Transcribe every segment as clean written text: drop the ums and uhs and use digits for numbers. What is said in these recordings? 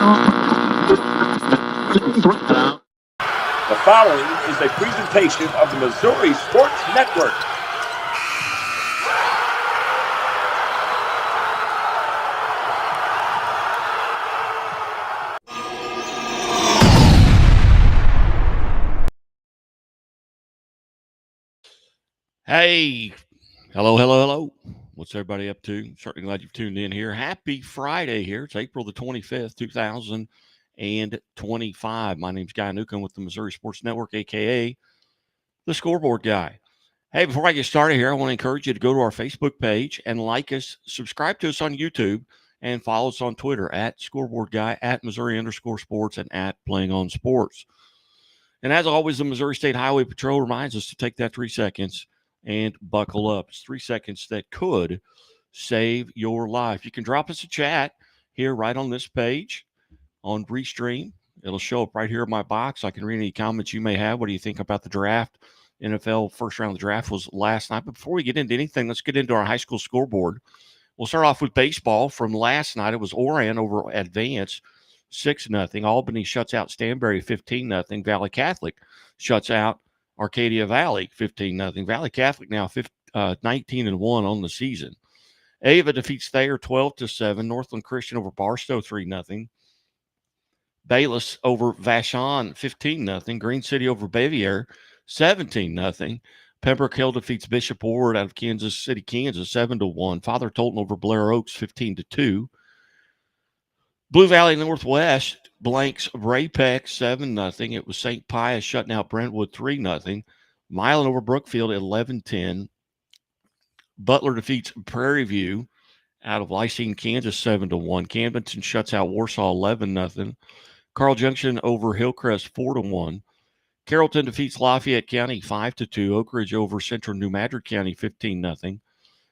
The following is a presentation of the Missouri Sports Network. Hey, hello. What's everybody up to? Certainly glad you've tuned in here. Happy Friday here. It's April the 25th, 2025. My name's Guy Newcomb with the Missouri Sports Network, a.k.a. the Scoreboard Guy. Hey, before I get started here, I want to encourage you to go to our Facebook page and like us, subscribe to us on YouTube, and follow us on Twitter at Scoreboard Guy, at Missouri_sports, and at Playing on Sports. And as always, the Missouri State Highway Patrol reminds us to take that 3 seconds and buckle up. It's 3 seconds that could save your life. You can drop us a chat here right on this page on Restream. It'll show up right here in my box. I can read any comments you may have. What do you think about the draft? NFL first round of the draft was last night. But before we get into anything, let's get into our high school scoreboard. We'll start off with baseball from last night. It was Oran over Advance, 6-0. Albany shuts out Stanberry, 15-0. Valley Catholic shuts out Arcadia Valley, 15-0. Valley Catholic now 19-1 on the season. Ava defeats Thayer 12-7. Northland Christian over Barstow 3-0. Bayless over Vashon 15-0. Green City over Bevier 17-0. Pembroke Hill defeats Bishop Ward out of Kansas City, Kansas 7-1. Father Tolton over Blair Oaks 15-2. Blue Valley Northwest blanks Raypeck 7-0. It was St. Pius shutting out Brentwood 3-0. Milan over Brookfield 11-10. Butler defeats Prairie View out of Lysine, Kansas 7-1. Camdenton shuts out Warsaw 11-0. Carl Junction over Hillcrest 4-1. Carrollton defeats Lafayette County 5-2. Oak Ridge over Central New Madrid County 15-0.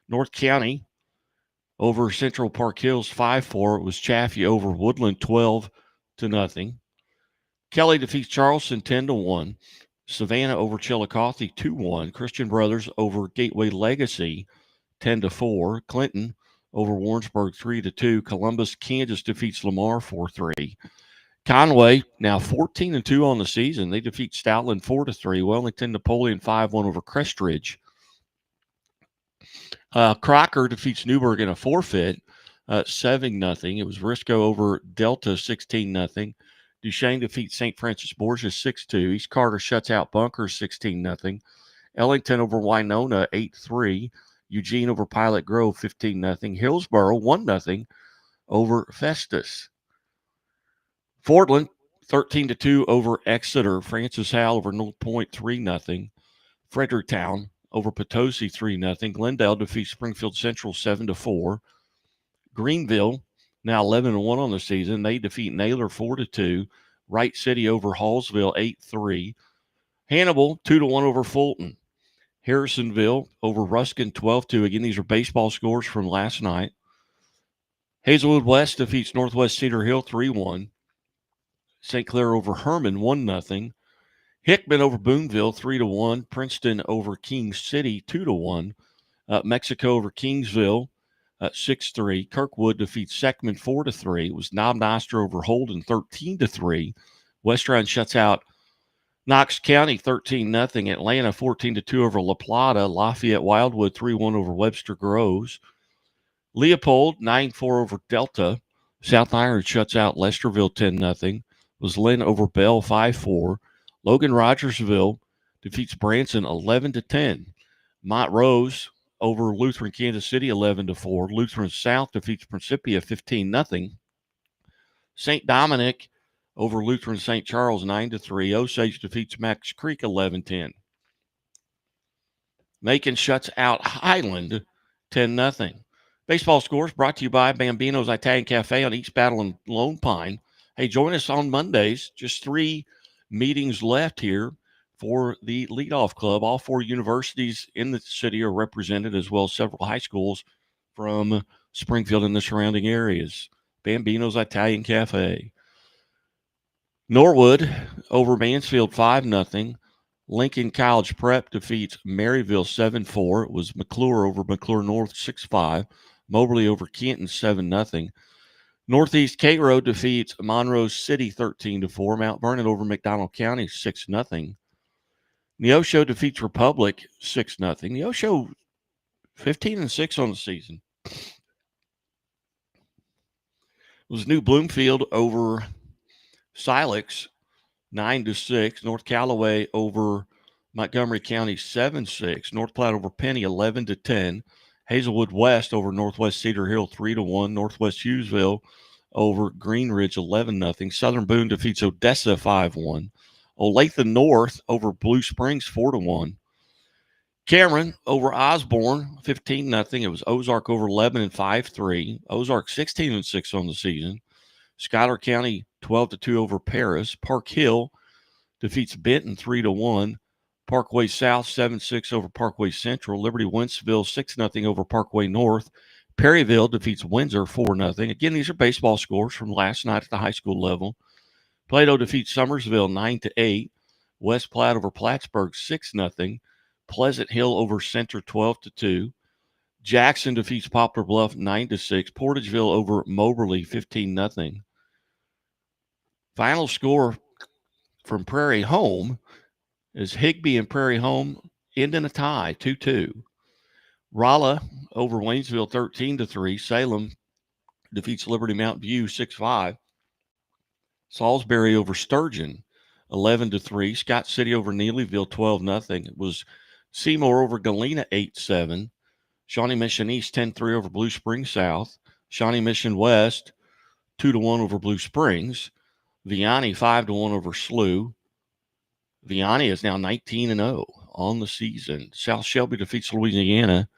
North County over Central Park Hills 5-4. It was Chaffee over Woodland 12-0. Kelly defeats Charleston 10-1. Savannah over Chillicothe 2-1. Christian Brothers over Gateway Legacy 10-4. Clinton over Warrensburg 3-2. Columbus, Kansas defeats Lamar 4-3. Conway now 14-2 on the season. They defeat Stoutland 4-3. Wellington Napoleon 5-1 over Crestridge. Crocker defeats Newburgh in a forfeit, 7-0. It was Risco over Delta 16-0. Duchesne defeats St. Francis Borgia 6-2. East Carter shuts out Bunkers 16-0. Ellington over Winona 8-3. Eugene over Pilot Grove 15-0. Hillsboro 1-0 over Festus. Fordland 13-2 over Exeter. Francis Howell over North Point 3-0. Fredericktown over Potosi 3-0. Glendale defeats Springfield Central 7-4. Greenville now 11-1 on the season. They defeat Naylor 4-2. Wright City over Hallsville 8-3. Hannibal 2-1 over Fulton. Harrisonville over Ruskin 12-2. Again, these are baseball scores from last night. Hazelwood West defeats Northwest Cedar Hill 3-1. St. Clair over Herman 1-0. Hickman over Boonville 3-1. Princeton over King City 2-1. Mexico over Kingsville 6-3. Kirkwood defeats Seckman 4-3. It was Knob Noster over Holden 13-3. West Run shuts out Knox County 13-0. Atlanta 14-2 over La Plata. Lafayette Wildwood 3-1 over Webster Groves. Leopold 9-4 over Delta. South Iron shuts out Lesterville 10-0. Was Lynn over Bell 5-4. Logan Rogersville defeats Branson 11-10. Mott Rose over Lutheran Kansas City 11-4. Lutheran South defeats Principia 15-0. St. Dominic over Lutheran St. Charles 9-3. Osage defeats Max Creek 11-10. Macon shuts out Highland 10-0. Baseball scores brought to you by Bambino's Italian Cafe on East Battle and Lone Pine. Hey, join us on Mondays. Just 3 meetings left here for the leadoff club. All 4 universities in the city are represented, as well as several high schools from Springfield and the surrounding areas. Bambino's Italian Cafe. Norwood over Mansfield 5-0. Lincoln College Prep defeats Maryville 7-4. It was McClure over McClure North 6-5. Moberly over Kenton 7-0. Northeast Cairo defeats Monroe City 13-4. Mount Vernon over McDonald County 6-0. Neosho defeats Republic 6-0. Neosho 15-6 on the season. It was New Bloomfield over Silex 9-6. North Callaway over Montgomery County 7-6. North Platte over Penny 11-10. Hazelwood West over Northwest Cedar Hill 3-1. Northwest Hughesville over Green Ridge 11-0. Southern Boone defeats Odessa 5-1. Olathe North over Blue Springs 4-1. Cameron over Osborne 15-0. It was Ozark over Lebanon 5-3. Ozark 16-6 on the season. Schuyler County 12-2 over Paris. Park Hill defeats Benton 3-1. Parkway South 7-6 over Parkway Central. Liberty Wentzville 6-0 over Parkway North. Perryville defeats Windsor 4-0. Again, these are baseball scores from last night at the high school level. Plato defeats Summersville 9-8. West Platte over Plattsburgh 6-0. Pleasant Hill over Center 12-2. Jackson defeats Poplar Bluff 9-6. Portageville over Moberly 15-0. Final score from Prairie Home is Higbee and Prairie Home end in a tie 2-2. Rolla over Waynesville 13-3. Salem defeats Liberty Mount View 6-5. Salisbury over Sturgeon 11-3. Scott City over Neelyville 12-0. It was Seymour over Galena 8-7. Shawnee Mission East 10-3 over Blue Springs South. Shawnee Mission West 2-1 over Blue Springs. Vianney 5-1 over Slough. Vianney is now 19-0 on the season. South Shelby defeats Louisiana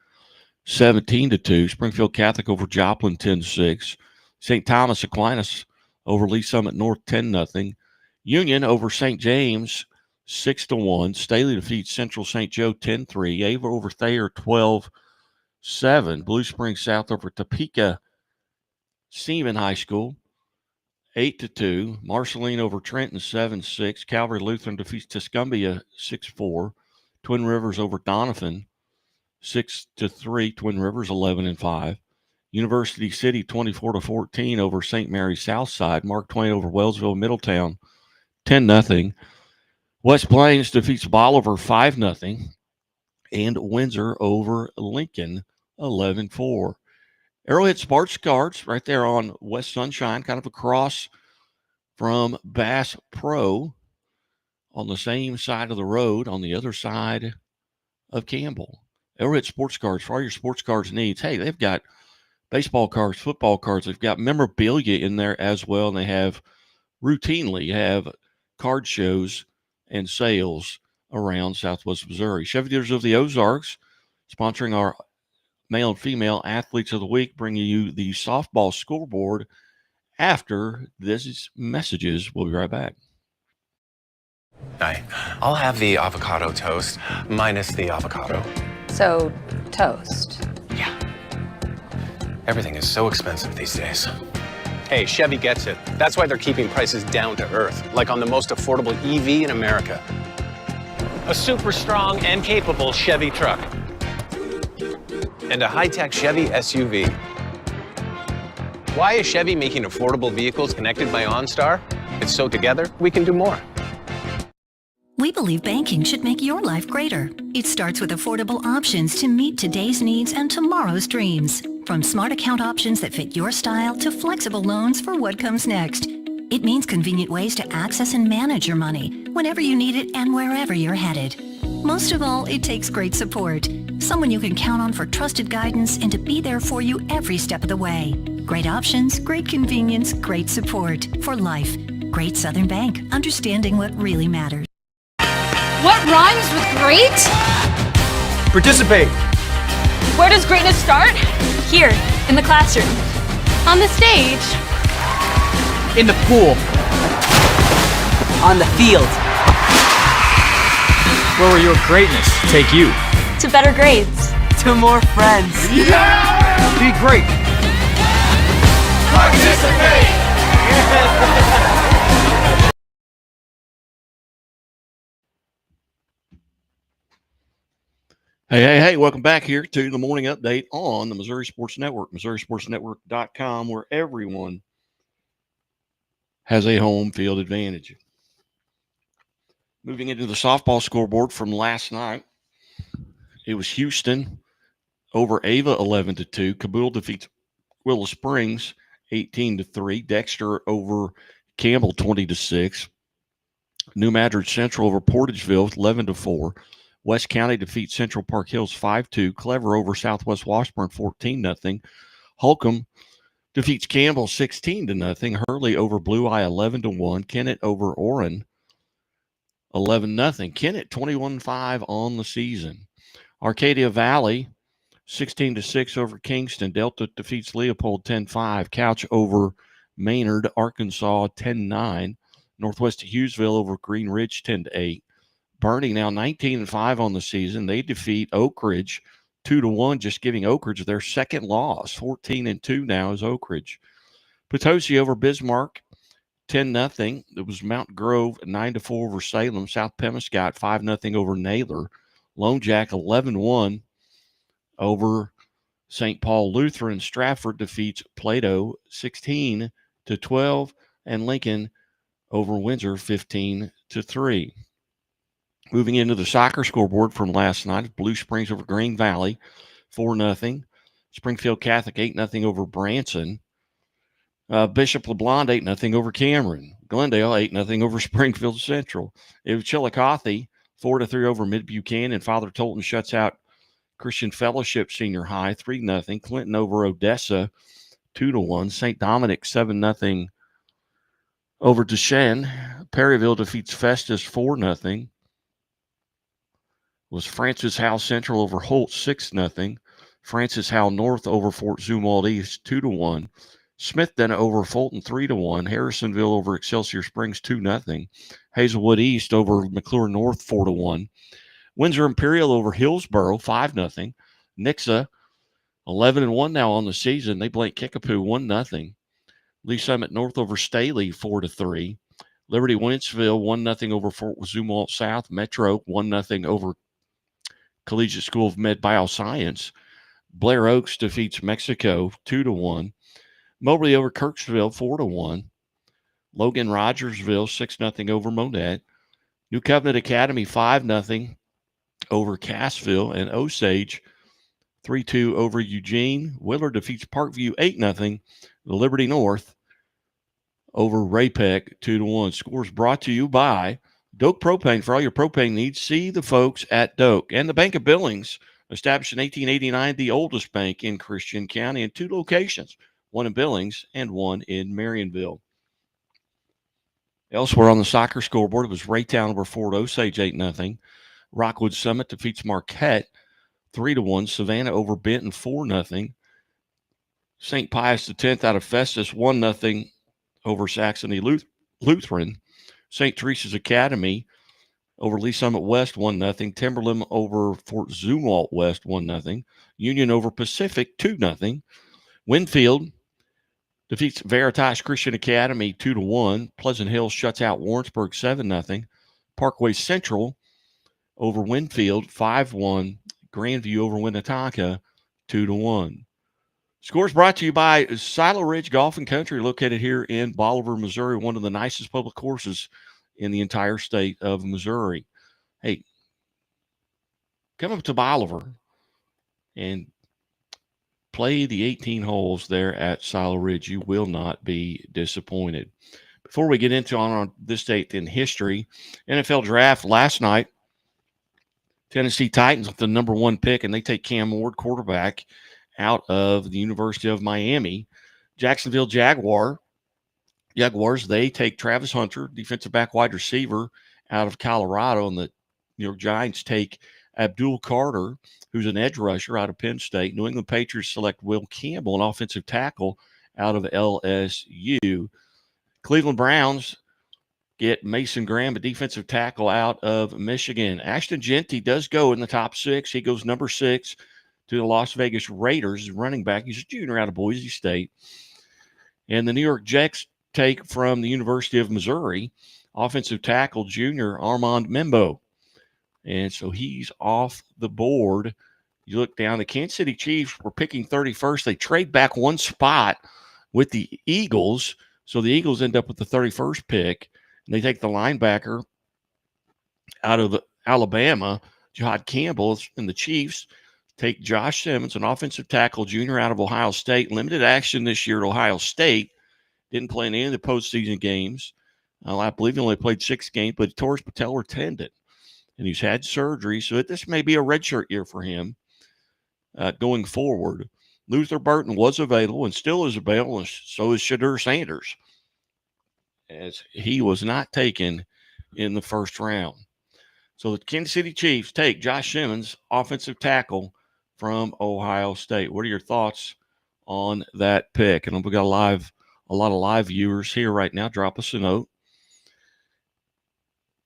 17-2. Springfield Catholic over Joplin 10-6. St. Thomas Aquinas over Lee Summit North 10-0. Union over St. James 6-1. Staley defeats Central St. Joe 10-3. Ava over Thayer 12-7. Blue Springs South over Topeka Seaman High School 8-2. Marceline over Trenton 7-6. Calvary Lutheran defeats Tuscumbia 6-4. Twin Rivers over Donovan 6-3. Twin Rivers 11-5. University City 24-14 over St. Mary's Southside. Mark Twain over Wellsville Middletown 10-0. West Plains defeats Bolivar 5-0. And Windsor over Lincoln 11-4. Arrowhead Sports Cards right there on West Sunshine, kind of across from Bass Pro on the same side of the road on the other side of Campbell. Arrowhead Sports Cards for all your sports cards needs. Hey, they've got baseball cards, football cards. They've got memorabilia in there as well. And they have routinely card shows and sales around Southwest Missouri. Chevy Dealers of the Ozarks sponsoring our male and female athletes of the week, bringing you the softball scoreboard after these messages. We'll be right back. Hi, I'll have the avocado toast minus the avocado. So, toast. Yeah. Everything is so expensive these days. Hey, Chevy gets it. That's why they're keeping prices down to earth, like on the most affordable EV in America. A super strong and capable Chevy truck. And a high-tech Chevy SUV. Why is Chevy making affordable vehicles connected by OnStar? It's so together, we can do more. We believe banking should make your life greater. It starts with affordable options to meet today's needs and tomorrow's dreams. From smart account options that fit your style to flexible loans for what comes next. It means convenient ways to access and manage your money whenever you need it and wherever you're headed. Most of all, it takes great support. Someone you can count on for trusted guidance and to be there for you every step of the way. Great options, great convenience, great support for life. Great Southern Bank, understanding what really matters. What rhymes with great? Participate! Where does greatness start? Here, in the classroom. On the stage. In the pool. On the field. Where will your greatness take you? To better grades. To more friends. Yeah! Be great! Participate! Hey, welcome back here to the morning update on the Missouri Sports Network, MissouriSportsNetwork.com, where everyone has a home field advantage. Moving into the softball scoreboard from last night, it was Houston over Ava 11-2. Kabul defeats Willow Springs 18-3. Dexter over Campbell 20-6. New Madrid Central over Portageville 11-4. West County defeats Central Park Hills 5-2. Clever over Southwest Washburn 14-0. Holcomb defeats Campbell 16-0. Hurley over Blue Eye 11-1. Kennett over Orrin 11-0. Kennett 21-5 on the season. Arcadia Valley 16-6 over Kingston. Delta defeats Leopold 10-5. Couch over Maynard, Arkansas 10-9. Northwest Hughesville over Green Ridge 10-8. Bernie now 19-5 on the season. They defeat Oak Ridge 2-1, just giving Oak Ridge their second loss. 14-2 now is Oak Ridge. Potosi over Bismarck 10-0. It was Mount Grove 9-4 over Salem. South Pemiscot 5-0 over Naylor. Lone Jack 11-1 over St. Paul Lutheran. Stratford defeats Plato 16-12, and Lincoln over Windsor 15-3. Moving into the soccer scoreboard from last night, Blue Springs over Green Valley 4-0. Springfield Catholic 8-0 over Branson. Bishop LeBlond 8-0 over Cameron. Glendale 8-0 over Springfield Central. It was Chillicothe 4-3 over Mid Buchanan. Father Tolton shuts out Christian Fellowship Senior High 3-0. Clinton over Odessa 2-1. St. Dominic 7-0 over Duchesne. Perryville defeats Festus 4-0. Was Francis Howell Central over Holt 6-0. Francis Howell North over Fort Zumwalt East 2-1. Smithton over Fulton 3-1. Harrisonville over Excelsior Springs 2-0. Hazelwood East over McClure North 4-1. Windsor Imperial over Hillsboro 5-0. Nixa 11-1 now on the season. They blank Kickapoo 1-0. Lee Summit North over Staley 4-3. Liberty Wentzville 1-0 over Fort Zumwalt South. Metro 1-0 over Collegiate School of Med Bioscience. Blair Oaks defeats Mexico 2-1. Mobley over Kirksville 4-1. Logan Rogersville 6-0 over Monette. New Covenant Academy 5-0 over Cassville, and Osage 3-2 over Eugene. Willard defeats Parkview 8-0. The Liberty North over Raypeck 2-1. Scores brought to you by Doak Propane. For all your propane needs, see the folks at Doak. And the Bank of Billings, established in 1889, the oldest bank in Christian County, in 2 locations, one in Billings and one in Marionville. Elsewhere on the soccer scoreboard, it was Raytown over Fort Osage 8-0. Rockwood Summit defeats Marquette 3-1. Savannah over Benton 4-0. St. Pius X out of Festus 1-0 over Saxony Lutheran. St. Teresa's Academy over Lee Summit West 1-0. Timberland over Fort Zumwalt West 1-0. Union over Pacific 2-0. Winfield defeats Veritas Christian Academy 2-1. Pleasant Hill shuts out Warrensburg 7-0. Parkway Central over Winfield 5-1. Grandview over Winnetonka 2-1. Scores brought to you by Silo Ridge Golf and Country, located here in Bolivar, Missouri, one of the nicest public courses in the entire state of Missouri. Hey, come up to Bolivar and play the 18 holes there at Silo Ridge. You will not be disappointed. Before we get into on this date in history, NFL draft last night, Tennessee Titans with the number 1 pick, and they take Cam Ward, quarterback, out of the University of Miami. Jacksonville Jaguars, they take Travis Hunter, defensive back wide receiver, out of Colorado, and the New York Giants take Abdul Carter, who's an edge rusher, out of Penn State. New England Patriots select Will Campbell, an offensive tackle, out of LSU. Cleveland Browns get Mason Graham, a defensive tackle, out of Michigan. Ashton Jeanty does go in the top 6. He goes number 6 to the Las Vegas Raiders, running back. He's a junior out of Boise State. And the New York Jets take from the University of Missouri, offensive tackle, junior Armand Membo. And so he's off the board. You look down, the Kansas City Chiefs were picking 31st. They trade back 1 spot with the Eagles So the Eagles end up with the 31st pick, and they take the linebacker out of Alabama, Jihad Campbell, and the Chiefs take Josh Simmons, an offensive tackle junior out of Ohio State. Limited action this year at Ohio State. Didn't play in any of the postseason games. I believe he only played 6 games, but he tore his patellar tendon, and he's had surgery. So this may be a redshirt year for him going forward. Luther Burton was available and still is available, and so is Shadur Sanders, as he was not taken in the first round. So the Kansas City Chiefs take Josh Simmons, offensive tackle from Ohio State. What are your thoughts on that pick? And we got a lot of live viewers here right now. Drop us a note.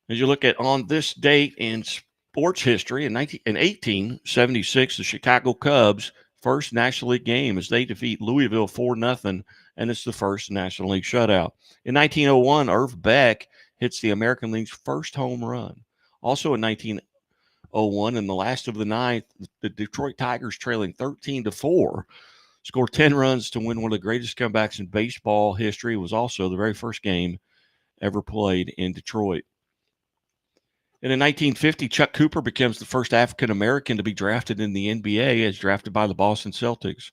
As you look at on this date in sports history, in 1876, the Chicago Cubs' first National League game as they defeat Louisville 4-0, and it's the first National League shutout. In 1901, Irv Beck hits the American League's first home run. Also in 1901, in the last of the ninth, the Detroit Tigers, trailing 13-4, scored 10 runs to win one of the greatest comebacks in baseball history. It was also the very first game ever played in Detroit. And in 1950, Chuck Cooper becomes the first African-American to be drafted in the NBA, as drafted by the Boston Celtics.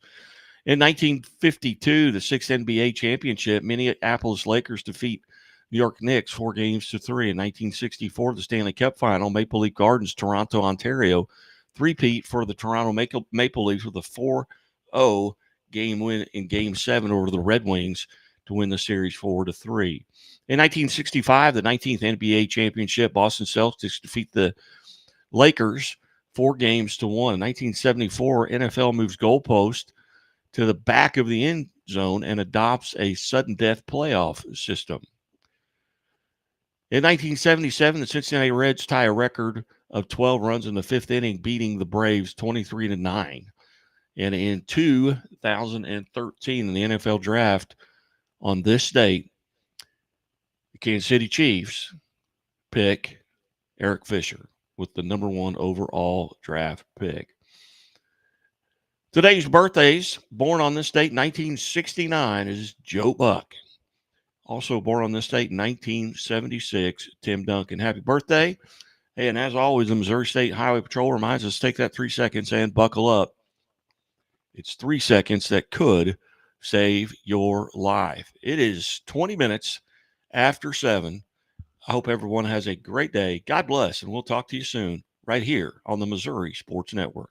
In 1952, the 6th NBA championship, Minneapolis Lakers defeat New York Knicks 4-3. In 1964, the Stanley Cup final, Maple Leaf Gardens, Toronto, Ontario, three-peat for the Toronto Maple Leafs with a 4-0 game win in Game 7 over the Red Wings to win the series 4-3. In 1965, the 19th NBA championship, Boston Celtics defeat the Lakers 4-1. In 1974, NFL moves goalpost to the back of the end zone and adopts a sudden death playoff system. In 1977, the Cincinnati Reds tie a record of 12 runs in the 5th inning, beating the Braves 23-9. And in 2013, in the NFL draft, on this date, the Kansas City Chiefs pick Eric Fisher with the number 1 overall draft pick. Today's birthdays, born on this date, 1969, is Joe Buck. Also born on this date, 1976, Tim Duncan. Happy birthday. Hey, and as always, the Missouri State Highway Patrol reminds us to take that 3 seconds and buckle up. It's 3 seconds that could save your life. It is 20 minutes after 7. I hope everyone has a great day. God bless, and we'll talk to you soon right here on the Missouri Sports Network.